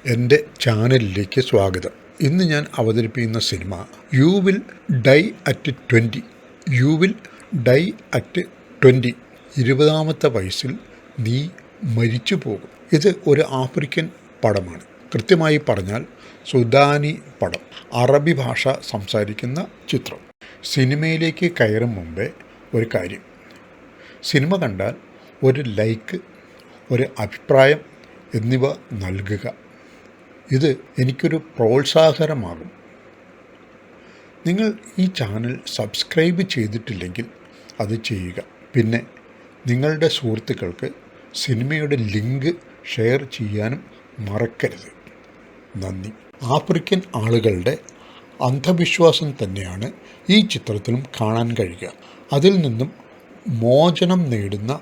എൻ്റെ ചാനലിലേക്ക് സ്വാഗതം. ഇന്ന് ഞാൻ അവതരിപ്പിക്കുന്ന cinema you will die at 20. You will die at 20. 20ാമത്തെ വയസ്സിൽ നീ മരിച്ചു പോകും. ഇത് ഒരു ആഫ്രിക്കൻ പടമാണ്. കൃത്യമായി പറഞ്ഞാൽ സുഡാനി പടം, അറബി ഭാഷ സംസാരിക്കുന്ന ചിത്രം. സിനിമയിലേക്ക് കയറും മുമ്പേ ഒരു കാര്യം, സിനിമ കണ്ടാൽ ഒരു ലൈക്ക്, ഒരു അഭിപ്രായം എന്നിവ നൽകുക. ഇത് എനിക്കൊരു പ്രോത്സാഹനമാകും. നിങ്ങൾ ഈ ചാനൽ സബ്സ്ക്രൈബ് ചെയ്തിട്ടില്ലെങ്കിൽ അത് ചെയ്യുക. പിന്നെ നിങ്ങളുടെ സുഹൃത്തുക്കൾക്ക് സിനിമയുടെ ലിങ്ക് ഷെയർ ചെയ്യാനും മറക്കരുത്. നന്ദി. ആഫ്രിക്കൻ ആളുകളുടെ അന്ധവിശ്വാസം തന്നെയാണ് ഈ ചിത്രത്തിലും കാണാൻ കഴിയുക. അതിൽ നിന്നും മോചനം നേടുന്ന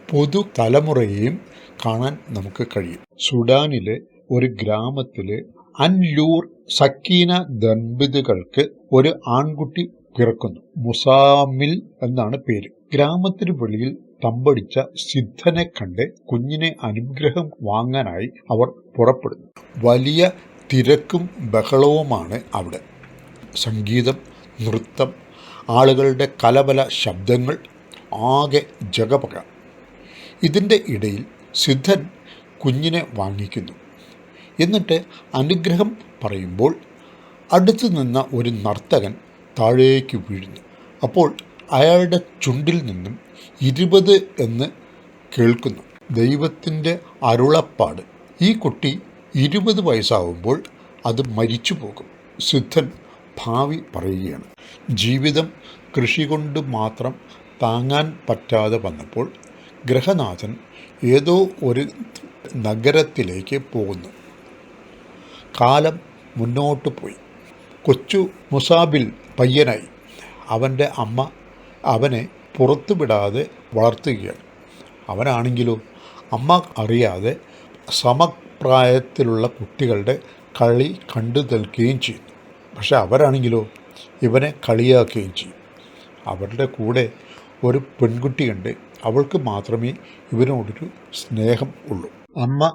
പുതുതലമുറയെയും കാണാൻ നമുക്ക് കഴിയും. സുഡാനിലെ ഒരു ഗ്രാമത്തിലെ അൻലൂർ സക്കീന ദമ്പതികൾക്ക് ഒരു ആൺകുട്ടി പിറക്കുന്നു. മുസാമിൽ എന്നാണ് പേര്. ഗ്രാമത്തിന് വെളിയിൽ തമ്പടിച്ച സിദ്ധനെ കണ്ട് കുഞ്ഞിനെ അനുഗ്രഹം വാങ്ങാനായി അവർ പുറപ്പെടുന്നു. വലിയ തിരക്കും ബഹളവുമാണ് അവിടെ. സംഗീതം, നൃത്തം, ആളുകളുടെ കലബല ശബ്ദങ്ങൾ, ആകെ ജഗപക. ഇതിൻ്റെ ഇടയിൽ സിദ്ധൻ കുഞ്ഞിനെ വാങ്ങിക്കുന്നു. എന്നിട്ട് അനുഗ്രഹം പറയുമ്പോൾ അടുത്തു നിന്ന ഒരു നർത്തകൻ താഴേക്ക് വീഴുന്നു. അപ്പോൾ അയാളുടെ ചുണ്ടിൽ നിന്നും 20 എന്ന് കേൾക്കുന്നു. ദൈവത്തിൻ്റെ അരുളപ്പാട്. ഈ കുട്ടി 20 വയസ്സാവുമ്പോൾ അത് മരിച്ചു പോകും. സിദ്ധൻ ഭാവി പറയുകയാണ്. ജീവിതം കൃഷി കൊണ്ട് മാത്രം താങ്ങാൻ പറ്റാതെ വന്നപ്പോൾ ഗ്രഹനാഥൻ ഏതോ ഒരു നഗരത്തിലേക്ക് പോകുന്നു. കാലം മുന്നോട്ട് പോയി. കൊച്ചു മുസാബിൽ പയ്യനായി. അവൻ്റെ അമ്മ അവനെ പുറത്തു വിടാതെ വളർത്തുകയാണ്. അവനാണെങ്കിലോ അമ്മ അറിയാതെ സമപ്രായത്തിലുള്ള കുട്ടികളുടെ കളി കണ്ടു നിൽക്കുകയും ചെയ്യുന്നു. പക്ഷെ അവരാണെങ്കിലോ ഇവനെ കളിയാക്കുകയും ചെയ്യും. അവരുടെ കൂടെ ഒരു പെൺകുട്ടിയുണ്ട്. അവൾക്ക് മാത്രമേ ഇവനോടൊരു സ്നേഹം ഉള്ളൂ. അമ്മ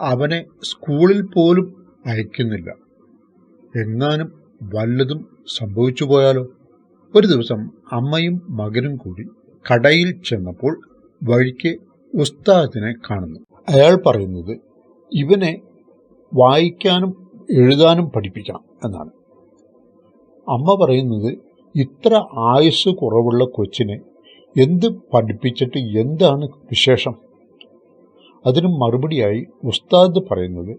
അവനെ സ്കൂളിൽ പോലും അയക്കുന്നില്ല. എങ്ങാനും വല്ലതും സംഭവിച്ചു പോയാലോ? ഒരു ദിവസം അമ്മയും മകനും കൂടി കടയിൽ ചെന്നപ്പോൾ വഴിക്ക് ഉസ്താദിനെ കാണുന്നു. അയാൾ പറയുന്നത് ഇവനെ വായിക്കാനും എഴുതാനും പഠിപ്പിക്കണം എന്നാണ്. അമ്മ പറയുന്നത് ഇത്ര ആയുസ് കുറവുള്ള കൊച്ചിനെ എന്ത് പഠിപ്പിച്ചിട്ട് എന്താണ് വിശേഷം? അതിന് മറുപടിയായി ഉസ്താദ് പറയുന്നത്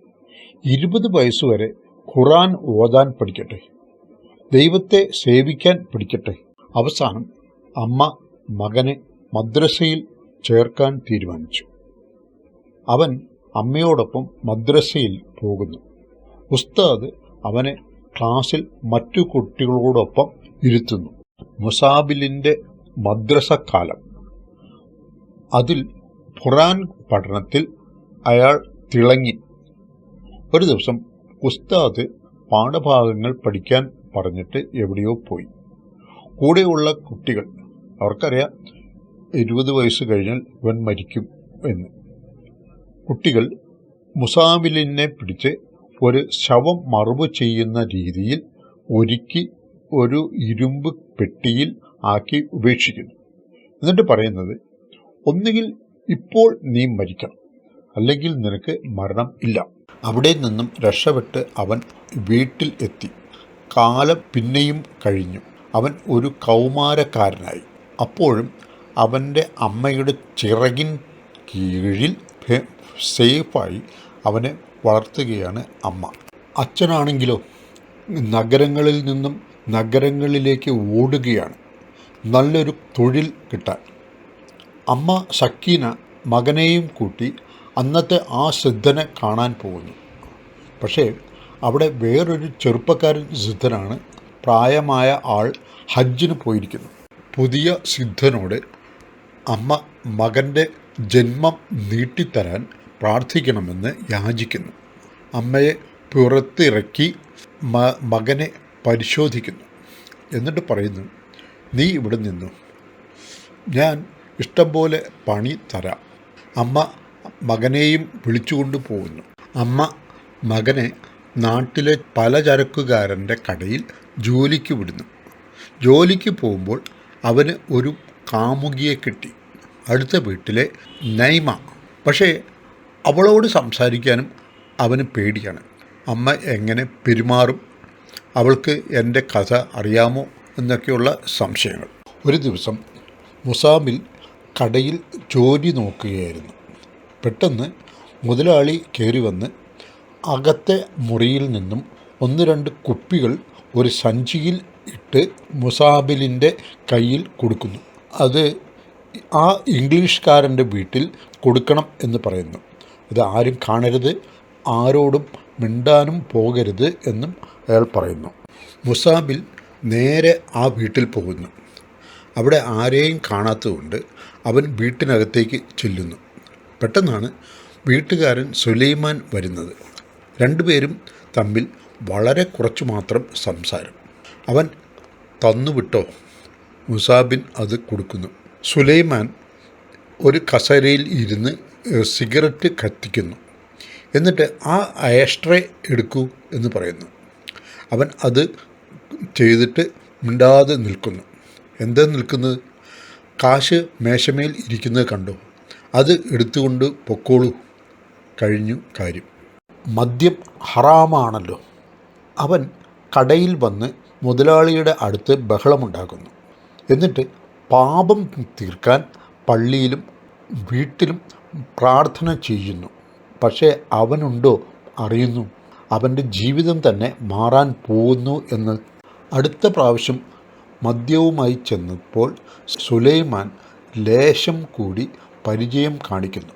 20 വയസ്സുവരെ ഖുറാൻ ഓതാൻ പഠിക്കട്ടെ, ദൈവത്തെ സേവിക്കാൻ പഠിക്കട്ടെ. അവസാനം അമ്മ മകനെ മദ്രസയിൽ ചേർക്കാൻ തീരുമാനിച്ചു. അവൻ അമ്മയോടൊപ്പം മദ്രസയിൽ പോകുന്നു. ഉസ്താദ് അവനെ ക്ലാസ്സിൽ മറ്റു കുട്ടികളോടൊപ്പം ഇരുത്തുന്നു. മുസാബിലിൻ്റെ മദ്രസക്കാലം. അതിൽ ഖുറാൻ പഠനത്തിൽ അയാൾ തിളങ്ങി. ഒരു ദിവസം ഉസ്താദ് പാഠഭാഗങ്ങൾ പഠിക്കാൻ പറഞ്ഞിട്ട് എവിടെയോ പോയി. കൂടെയുള്ള കുട്ടികൾ, അവർക്കറിയാം 20 വയസ്സ് കഴിഞ്ഞാൽ ഇവൻ മരിക്കും എന്ന്. കുട്ടികൾ മുസാബിലിനെ പിടിച്ച് ഒരു ശവം മറവ് ചെയ്യുന്ന രീതിയിൽ ഒരുക്കി ഒരു ഇരുമ്പ് പെട്ടിയിൽ ആക്കി ഉപേക്ഷിക്കുന്നു. എന്നിട്ട് പറയുന്നത് ഒന്നുകിൽ ഇപ്പോൾ നീ മരിക്കണം, അല്ലെങ്കിൽ നിനക്ക് മരണം ഇല്ല. അവിടെ നിന്നും രക്ഷപ്പെട്ട് അവൻ വീട്ടിൽ എത്തി. കാലം പിന്നെയും കഴിഞ്ഞു. അവൻ ഒരു കൗമാരക്കാരനായി. അപ്പോഴും അവൻ്റെ അമ്മയുടെ ചിറകിൻ കീഴിൽ സേഫായി അവനെ വളർത്തുകയാണ് അമ്മ. അച്ഛനാണെങ്കിലോ നഗരങ്ങളിൽ നിന്നും നഗരങ്ങളിലേക്ക് ഓടുകയാണ് നല്ലൊരു തൊഴിൽ കിട്ടാൻ. അമ്മ സക്കീന മകനെയും കൂട്ടി അന്നത്തെ ആ സിദ്ധനെ കാണാൻ പോകുന്നു. പക്ഷേ അവിടെ വേറൊരു ചെറുപ്പക്കാരൻ സിദ്ധനാണ്. പ്രായമായ ആൾ ഹജ്ജിന് പോയിരിക്കുന്നു. പുതിയ സിദ്ധനോട് അമ്മ മകൻ്റെ ജന്മം നീട്ടിത്തരാൻ പ്രാർത്ഥിക്കണമെന്ന് യാചിക്കുന്നു. അമ്മയെ പുറത്തിറക്കി മകനെ പരിശോധിക്കുന്നു. എന്നിട്ട് പറയുന്നു, നീ ഇവിടെ നിന്നു, ഞാൻ ഇഷ്ടം പോലെ പണി തരാം. അമ്മ മകനെയും വിളിച്ചുകൊണ്ട് പോകുന്നു. അമ്മ മകനെ നാട്ടിലെ പലചരക്കുകാരൻ്റെ കടയിൽ ജോലിക്ക് വിടുന്നു. ജോലിക്ക് പോകുമ്പോൾ അവന് ഒരു കാമുകിയെ കിട്ടി, അടുത്ത വീട്ടിലെ നൈമ. പക്ഷേ അവളോട് സംസാരിക്കാനും അവന് പേടിയാണ്. അമ്മ എങ്ങനെ പെരുമാറും, അവൾക്ക് എൻ്റെ കഥ അറിയാമോ എന്നൊക്കെയുള്ള സംശയങ്ങൾ. ഒരു ദിവസം മുസാബിൽ കടയിൽ ജോലി നോക്കുകയായിരുന്നു. പെട്ടെന്ന് മുതലാളി കയറി വന്ന് അകത്തെ മുറിയിൽ നിന്നും 1-2 കുപ്പികൾ ഒരു സഞ്ചിയിൽ ഇട്ട് മുസാബിലിൻ്റെ കയ്യിൽ കൊടുക്കുന്നു. അത് ആ ഇംഗ്ലീഷുകാരൻ്റെ വീട്ടിൽ കൊടുക്കണം എന്ന് പറയുന്നു. അത് ആരും കാണരുത്, ആരോടും മിണ്ടാനും പോകരുത് എന്നും അയാൾ പറയുന്നു. മുസാബിൽ നേരെ ആ വീട്ടിൽ പോകുന്നു. അവിടെ ആരെയും കാണാത്തതുകൊണ്ട് അവൻ വീട്ടിനകത്തേക്ക് ചെല്ലുന്നു. പെട്ടെന്നാണ് വീട്ടുകാരൻ സുലൈമാൻ വരുന്നത്. രണ്ടുപേരും തമ്മിൽ വളരെ കുറച്ചു മാത്രം സംസാരം. അവൻ തന്നുവിട്ടോ? മുസാബിൻ അത് കൊടുക്കുന്നു. സുലൈമാൻ ഒരു കസേരയിൽ ഇരുന്ന് സിഗരറ്റ് കത്തിക്കുന്നു. എന്നിട്ട് ആ ആഷ്ട്രേ എടുക്കൂ എന്ന് പറയുന്നു. അവൻ അത് ചെയ്തിട്ട് മിണ്ടാതെ നിൽക്കുന്നു. എന്താ നിൽക്കുന്നത്? കാശ് മേശമേൽ ഇരിക്കുന്നത് കണ്ടോ? അത് എടുത്തുകൊണ്ട് പൊക്കോളൂ, കഴിഞ്ഞു കാര്യം. മദ്യം ഹറാമാണല്ലോ. അവൻ കടയിൽ വന്ന് മുതലാളിയുടെ അടുത്ത് ബഹളമുണ്ടാക്കുന്നു. എന്നിട്ട് പാപം തീർക്കാൻ പള്ളിയിലും വീട്ടിലും പ്രാർത്ഥന ചെയ്യുന്നു. പക്ഷേ അവനുണ്ടോ അറിയുന്നു അവൻ്റെ ജീവിതം തന്നെ മാറാൻ പോകുന്നു എന്ന്. അടുത്ത പ്രാവശ്യം മദ്യവുമായി ചെന്നപ്പോൾ സുലൈമാൻ ലേശം കൂടി പരിചയം കാണിക്കുന്നു.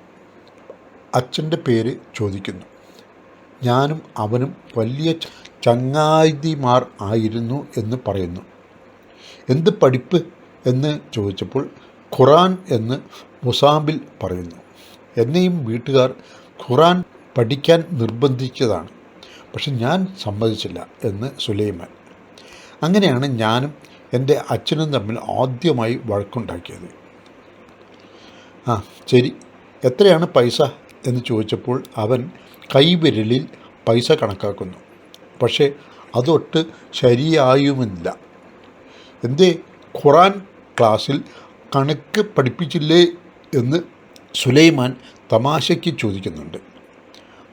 അച്ഛൻ്റെ പേര് ചോദിക്കുന്നു. ഞാനും അവനും വലിയ ചങ്ങാതിമാർ ആയിരുന്നു എന്ന് പറയുന്നു. എന്ത് പഠിപ്പ് എന്ന് ചോദിച്ചപ്പോൾ ഖുറാൻ എന്ന് മുസാബിൽ പറയുന്നു. എന്നെയും വീട്ടുകാർ ഖുറാൻ പഠിക്കാൻ നിർബന്ധിച്ചതാണ്, പക്ഷെ ഞാൻ സമ്മതിച്ചില്ല എന്ന് സുലൈമാൻ. അങ്ങനെയാണ് ഞാനും എൻ്റെ അച്ഛനും തമ്മിൽ ആദ്യമായി വഴക്കുണ്ടാക്കിയത്. ശരി, എത്രയാണ് പൈസ എന്ന് ചോദിച്ചപ്പോൾ അവൻ കൈവിരലിൽ പൈസ കണക്കാക്കുന്നു. പക്ഷേ അതൊട്ട് ശരിയായുമില്ല. എന്തേ ഖുറാൻ ക്ലാസ്സിൽ കണക്ക് പഠിപ്പിച്ചില്ലേ എന്ന് സുലൈമാൻ തമാശയ്ക്ക് ചോദിക്കുന്നുണ്ട്.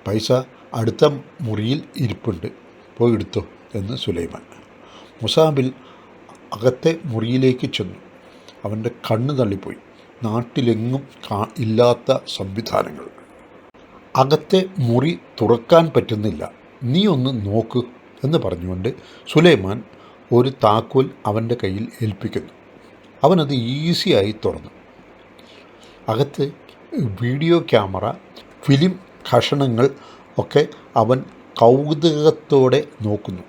പൈസ അടുത്ത മുറിയിൽ ഇരിപ്പുണ്ട്, പോയി എടുത്തോ എന്ന് സുലൈമാൻ. മുസാബിൽ അകത്തെ മുറിയിലേക്ക് ചെന്നു. അവൻ്റെ കണ്ണ് തള്ളിപ്പോയി. നാട്ടിലെങ്ങും ഇല്ലാത്ത സംവിധാനങ്ങൾ. അകത്തെ മുറി തുറക്കാൻ പറ്റുന്നില്ല, നീ ഒന്ന് നോക്ക് എന്ന് പറഞ്ഞുകൊണ്ട് സുലൈമാൻ ഒരു താക്കോൽ അവൻ്റെ കയ്യിൽ ഏൽപ്പിക്കുന്നു. അവനത് ഈസിയായി തുറന്നു. അകത്ത് വീഡിയോ ക്യാമറ, ഫിലിം കഷണങ്ങൾ ഒക്കെ അവൻ കൗതുകത്തോടെ നോക്കുന്നു.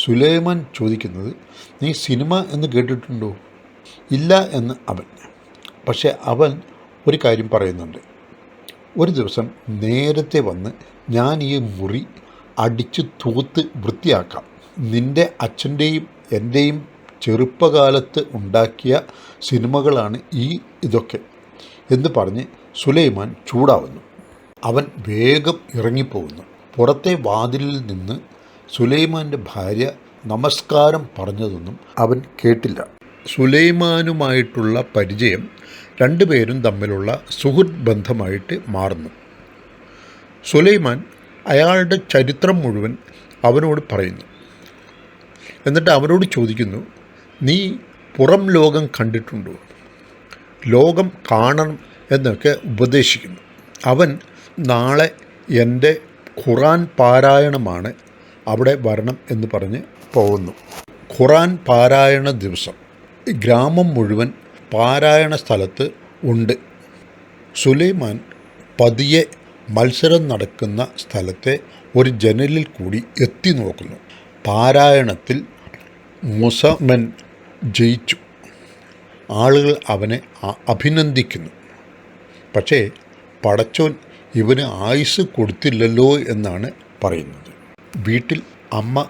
സുലൈമാൻ ചോദിക്കുന്നത്, നീ സിനിമ എന്ന് കേട്ടിട്ടുണ്ടോ? ഇല്ല എന്ന് അവൻ. പക്ഷേ അവൻ ഒരു കാര്യം പറയുന്നുണ്ട്. ഒരു ദിവസം നേരത്തെ വന്ന് ഞാൻ ഈ മുറി അടിച്ച് തൂത്ത് വൃത്തിയാക്കാം. നിൻ്റെ അച്ഛൻ്റെയും എൻ്റെയും ചെറുപ്പകാലത്ത് ഉണ്ടാക്കിയ സിനിമകളാണ് ഇതൊക്കെ എന്ന് പറഞ്ഞ് സുലൈമാൻ ചൂടാവുന്നു. അവൻ വേഗം ഇറങ്ങിപ്പോകുന്നു. പുറത്തെ വാതിലിൽ നിന്ന് സുലൈമാൻ്റെ ഭാര്യ നമസ്കാരം പറഞ്ഞതൊന്നും അവൻ കേട്ടില്ല. സുലൈമാനുമായിട്ടുള്ള പരിചയം രണ്ടുപേരും തമ്മിലുള്ള സുഹൃത്ത് ബന്ധമായിട്ട് മാറുന്നു. സുലൈമാൻ അയാളുടെ ചരിത്രം മുഴുവൻ അവനോട് പറയുന്നു. എന്നിട്ട് അവനോട് ചോദിക്കുന്നു, നീ പുറം ലോകം കണ്ടിട്ടുണ്ടോ? ലോകം കാണണം എന്നൊക്കെ ഉപദേശിക്കുന്നു. അവൻ നാളെ എൻ്റെ ഖുറാൻ പാരായണമാണ്, അവിടെ വരണം എന്ന് പറഞ്ഞ് പോകുന്നു. ഖുറാൻ പാരായണ ദിവസം ഗ്രാമം മുഴുവൻ പാരായണ സ്ഥലത്ത് ഉണ്ട്. സുലൈമാൻ പതിയെ മത്സരം നടക്കുന്ന സ്ഥലത്തെ ഒരു ജനലിൽ കൂടി എത്തി നോക്കുന്നു. പാരായണത്തിൽ മുസമൻ ജയിച്ചു. ആളുകൾ അവനെ അഭിനന്ദിക്കുന്നു. പക്ഷേ പടച്ചോൻ ഇവന് ആയുസ് കൊടുത്തില്ലല്ലോ എന്നാണ് പറയുന്നത്. വീട്ടിൽ അമ്മ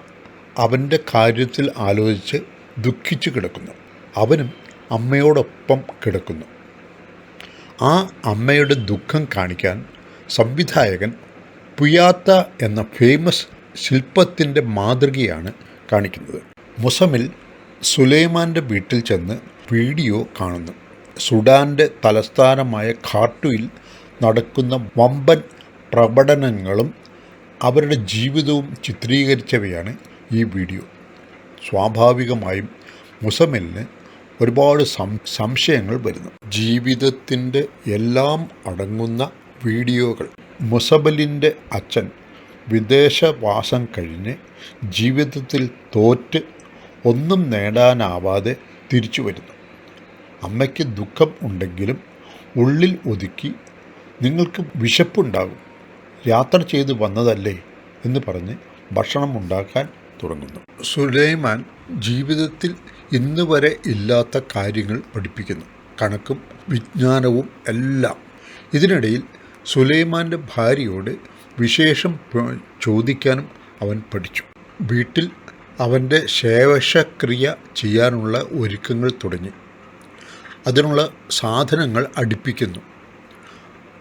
അവൻ്റെ കാര്യത്തിൽ ആലോചിച്ച് ദുഃഖിച്ചു കിടക്കുന്നു. അവനും അമ്മയോടൊപ്പം കിടക്കുന്നു. ആ അമ്മയുടെ ദുഃഖം കാണിക്കാൻ സംവിധായകൻ പുയാത്ത എന്ന ഫേമസ് ശില്പത്തിൻ്റെ മാതൃകയാണ് കാണിക്കുന്നത്. മുസമിൽ സുലൈമാൻ്റെ വീട്ടിൽ ചെന്ന് വീഡിയോ കാണുന്നു. സുഡാൻ്റെ തലസ്ഥാനമായ ഖാർട്ടൂമിൽ നടക്കുന്ന വമ്പൻ പ്രകടനങ്ങളും അവരുടെ ജീവിതവും ചിത്രീകരിച്ചവയാണ് ഈ വീഡിയോ. സ്വാഭാവികമായും മുസമിലിന് ഒരുപാട് സംശയങ്ങൾ വരുന്നു. ജീവിതത്തിൻ്റെ എല്ലാം അടങ്ങുന്ന വീഡിയോകൾ. മുസബലിൻ്റെ അച്ഛൻ വിദേശവാസം കഴിഞ്ഞ് ജീവിതത്തിൽ തോറ്റ് ഒന്നും നേടാനാവാതെ തിരിച്ചു വരുന്നു. അമ്മയ്ക്ക് ദുഃഖം ഉണ്ടെങ്കിലും ഉള്ളിൽ ഒതുക്കി നിങ്ങൾക്ക് വിശപ്പുണ്ടാകും, യാത്ര ചെയ്ത് വന്നതല്ലേ എന്ന് പറഞ്ഞ് ഭക്ഷണം ഉണ്ടാക്കാൻ തുടങ്ങുന്നു. സുലൈമാൻ ജീവിതത്തിൽ ഇന്ന് വരെ ഇല്ലാത്ത കാര്യങ്ങൾ പഠിപ്പിക്കുന്നു, കണക്കും വിജ്ഞാനവും എല്ലാം. ഇതിനിടയിൽ സുലൈമാൻ്റെ ഭാര്യയോട് വിശേഷം ചോദിക്കാനും അവൻ പഠിച്ചു. വീട്ടിൽ അവൻ്റെ ശേഷക്രിയ ചെയ്യാനുള്ള ഒരുക്കങ്ങൾ തുടങ്ങി. അതിനുള്ള സാധനങ്ങൾ അടുപ്പിക്കുന്നു.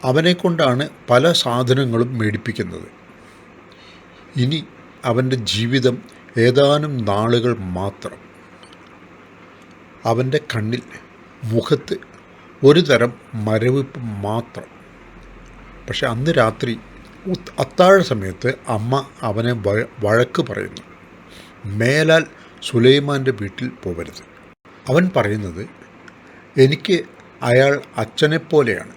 അവനെക്കൊണ്ടാണ് പല സാധനങ്ങളും മേടിപ്പിക്കുന്നത്. ഇനി അവൻ്റെ ജീവിതം ഏതാനും നാളുകൾ മാത്രം. അവൻ്റെ കണ്ണിൽ, മുഖത്ത് ഒരു തരം മരവിപ്പ് മാത്രം. പക്ഷെ അന്ന് രാത്രി അത്താഴ സമയത്ത് അമ്മ അവനെ വഴക്ക് പറയുന്നു. മേലാൽ സുലൈമാൻ്റെ വീട്ടിൽ പോകരുത്. അവൻ പറയുന്നത്, എനിക്ക് അയാൾ അച്ഛനെപ്പോലെയാണ്,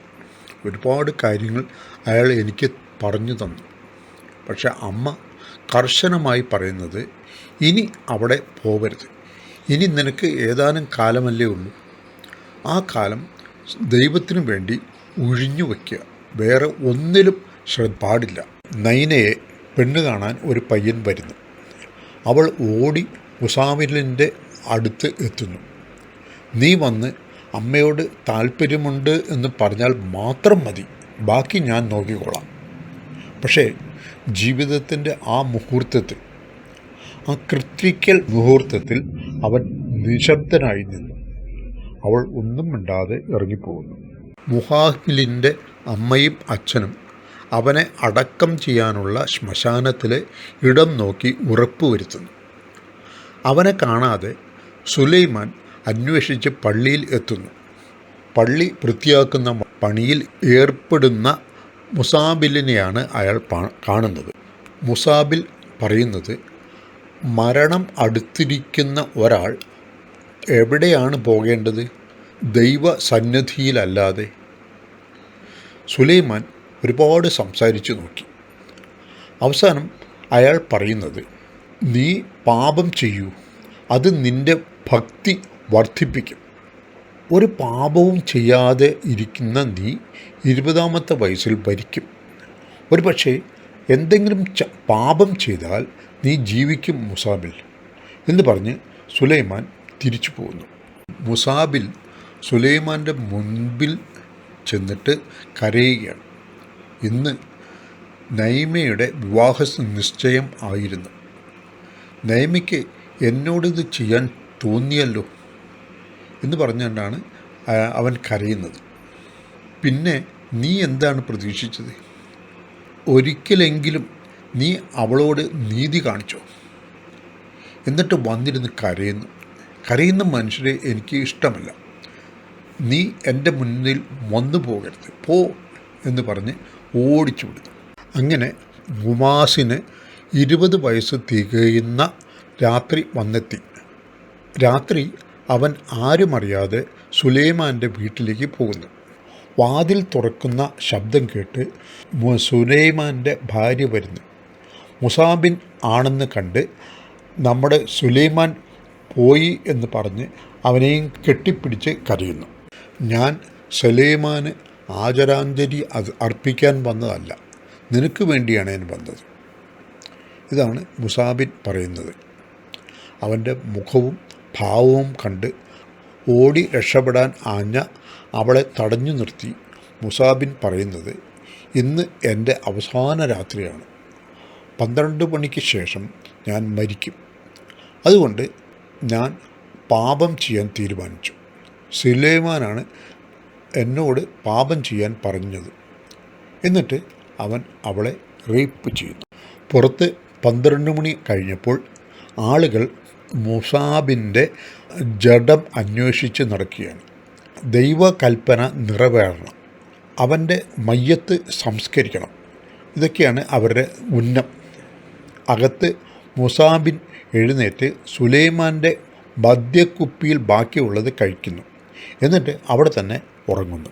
ഒരുപാട് കാര്യങ്ങൾ അയാൾ എനിക്ക് പറഞ്ഞു തന്നു. പക്ഷെ അമ്മ കർശനമായി പറയുന്നത്, ഇനി അവിടെ പോകരുത്. ഇനി നിനക്ക് ഏതാനും കാലമല്ലേ ഉള്ളൂ. ആ കാലം ദൈവത്തിനു വേണ്ടി ഒഴിഞ്ഞു വയ്ക്കുക, വേറെ ഒന്നിലും ശ്രദ്ധ പാടില്ല. നൈനയെ പെണ്ണ് കാണാൻ ഒരു പയ്യൻ വരുന്നു. അവൾ ഓടി മുസാമിലിൻ്റെ അടുത്ത് എത്തുന്നു. നീ വന്ന് അമ്മയോട് താല്പര്യമുണ്ട് എന്ന് പറഞ്ഞാൽ മാത്രം മതി, ബാക്കി ഞാൻ നോക്കിക്കോളാം. പക്ഷേ ജീവിതത്തിൻ്റെ ആ മുഹൂർത്തത്തിൽ, ആ ക്രിട്ടിക്കൽ മുഹൂർത്തത്തിൽ അവൻ നിശബ്ദനായി നിന്നു. അവൾ ഒന്നും മിണ്ടാതെ ഇറങ്ങിപ്പോകുന്നു. മുഹാഹിലിൻ്റെ അമ്മയും അച്ഛനും അവനെ അടക്കം ചെയ്യാനുള്ള ശ്മശാനത്തിലെ ഇടം നോക്കി ഉറപ്പുവരുത്തുന്നു. അവനെ കാണാതെ സുലൈമാൻ അന്വേഷിച്ച് പള്ളിയിൽ എത്തുന്നു. പള്ളി വൃത്തിയാക്കുന്ന പണിയിൽ ഏർപ്പെടുന്ന മുസാബിലിനെയാണ് അയാൾ കാണുന്നത്. മുസാബിൽ പറയുന്നത്, മരണം അടുത്തിരിക്കുന്ന ഒരാൾ എവിടെയാണ് പോകേണ്ടത്? ദൈവസന്നിധിയിലല്ലാതെ. സുലൈമാൻ ഒരുപാട് സംസാരിച്ചു നോക്കി. അവസാനം അയാൾ പറയുന്നത്, നീ പാപം ചെയ്യൂ, അത് നിൻ്റെ ഭക്തി വർദ്ധിപ്പിക്കും. ഒരു പാപവും ചെയ്യാതെ ഇരിക്കുന്ന നീ 20-ാമത്തെ വയസ്സിൽ മരിക്കും. ഒരു പക്ഷേ എന്തെങ്കിലും പാപം ചെയ്താൽ നീ ജീവിക്കും മുസാബിൽ എന്ന് പറഞ്ഞ് സുലൈമാൻ തിരിച്ചു പോകുന്നു. മുസാബിൽ സുലൈമാൻ്റെ മുൻപിൽ ചെന്നിട്ട് കരയുകയാണ്. ഇന്ന് നൈമയുടെ വിവാഹ നിശ്ചയം ആയിരുന്നു. നൈമയ്ക്ക് എന്നോടിത് ചെയ്യാൻ തോന്നിയല്ലോ എന്ന് പറഞ്ഞുകൊണ്ടാണ് അവൻ കരയുന്നത്. പിന്നെ നീ എന്താണ് പ്രതീക്ഷിച്ചത്? ഒരിക്കലെങ്കിലും നീ അവളോട് നീതി കാണിച്ചോ? എന്നിട്ട് വന്നിരുന്ന് കരയുന്ന മനുഷ്യരെ എനിക്ക് ഇഷ്ടമല്ല. നീ എൻ്റെ മുന്നിൽ വന്നു പോകരുത്, പോ എന്ന് പറഞ്ഞ് ഓടിച്ചു വിടുന്നു. അങ്ങനെ മുമാസിന് 20 വയസ്സ് തികയുന്ന രാത്രി വന്നെത്തി. രാത്രി അവൻ ആരുമറിയാതെ സുലൈമാൻ്റെ വീട്ടിലേക്ക് പോകുന്നു. വാതിൽ തുറക്കുന്ന ശബ്ദം കേട്ട് സുലൈമാൻ്റെ ഭാര്യ വരുന്നു. മുസാബിൻ ആണെന്ന് കണ്ട് നമ്മുടെ സുലൈമാൻ പോയി എന്ന് പറഞ്ഞ് അവനെയും കെട്ടിപ്പിടിച്ച് കരയുന്നു. ഞാൻ സുലൈമാന് ആദരാഞ്ജലി അർപ്പിക്കാൻ വന്നതല്ല, നിനക്ക് വേണ്ടിയാണ് ഞാൻ വന്നത്. ഇതാണ് മുസാബിൻ പറയുന്നത്. അവൻ്റെ മുഖവും ഭാവവും കണ്ട് ഓടി രക്ഷപ്പെടാൻ ആഞ്ഞ അവളെ തടഞ്ഞു നിർത്തി മുസാബിൻ പറയുന്നത്, ഇന്ന് എൻ്റെ അവസാന രാത്രിയാണ്. 12 മണിക്ക് ശേഷം ഞാൻ മരിക്കും. അതുകൊണ്ട് ഞാൻ പാപം ചെയ്യാൻ തീരുമാനിച്ചു. സുലൈമാനാണ് എന്നോട് പാപം ചെയ്യാൻ പറഞ്ഞത്. എന്നിട്ട് അവൻ അവളെ റേപ്പ് ചെയ്യുന്നു. പുറത്ത് 12 മണി കഴിഞ്ഞപ്പോൾ ആളുകൾ മുസാബിൻ്റെ ജഡം അന്വേഷിച്ച് നടക്കുകയാണ്. ദൈവകൽപ്പന നിറവേറണം, അവൻ്റെ മയ്യത്ത് സംസ്കരിക്കണം, ഇതൊക്കെയാണ് അവരുടെ ഉന്നം. അകത്ത് മുസാബിൻ എഴുന്നേറ്റ് സുലൈമാൻ്റെ മദ്യക്കുപ്പിയിൽ ബാക്കിയുള്ളത് കഴിക്കുന്നു. എന്നിട്ട് അവിടെ തന്നെ ഉറങ്ങുന്നു.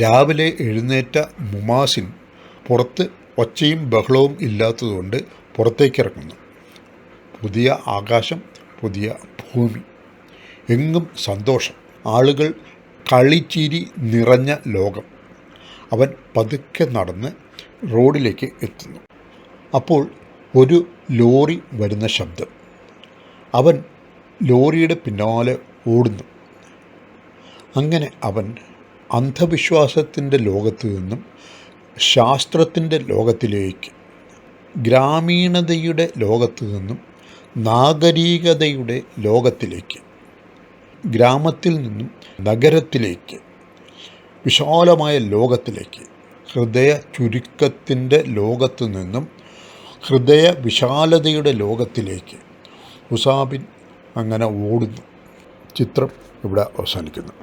രാവിലെ എഴുന്നേറ്റ മുമാസിൻ പുറത്ത് ഒച്ചയും ബഹളവും ഇല്ലാത്തതുകൊണ്ട് പുറത്തേക്കിറങ്ങുന്നു. പുതിയ ആകാശം, പുതിയ ഭൂമി, എങ്ങും സന്തോഷം, ആളുകൾ കളിച്ചിരി നിറഞ്ഞ ലോകം. അവൻ പതുക്കെ നടന്ന് റോഡിലേക്ക് എത്തുന്നു. അപ്പോൾ ഒരു ലോറി വരുന്ന ശബ്ദം. അവൻ ലോറിയുടെ പിന്നാലെ ഓടുന്നു. അങ്ങനെ അവൻ അന്ധവിശ്വാസത്തിൻ്റെ ലോകത്തു നിന്നും ശാസ്ത്രത്തിൻ്റെ ലോകത്തിലേക്ക്, ഗ്രാമീണതയുടെ ലോകത്തു നിന്നും നാഗരികതയുടെ ലോകത്തിലേക്ക്, ഗ്രാമത്തിൽ നിന്നും നഗരത്തിലേക്ക്, വിശാലമായ ലോകത്തിലേക്ക്, ഹൃദയ ചുരുക്കത്തിൻ്റെ ലോകത്തു നിന്നും ഹൃദയ വിശാലതയുടെ ലോകത്തിലേക്ക് മുസാബിൻ അങ്ങനെ ഓടുന്നു. ചിത്രം ഇവിടെ അവസാനിക്കുന്നു.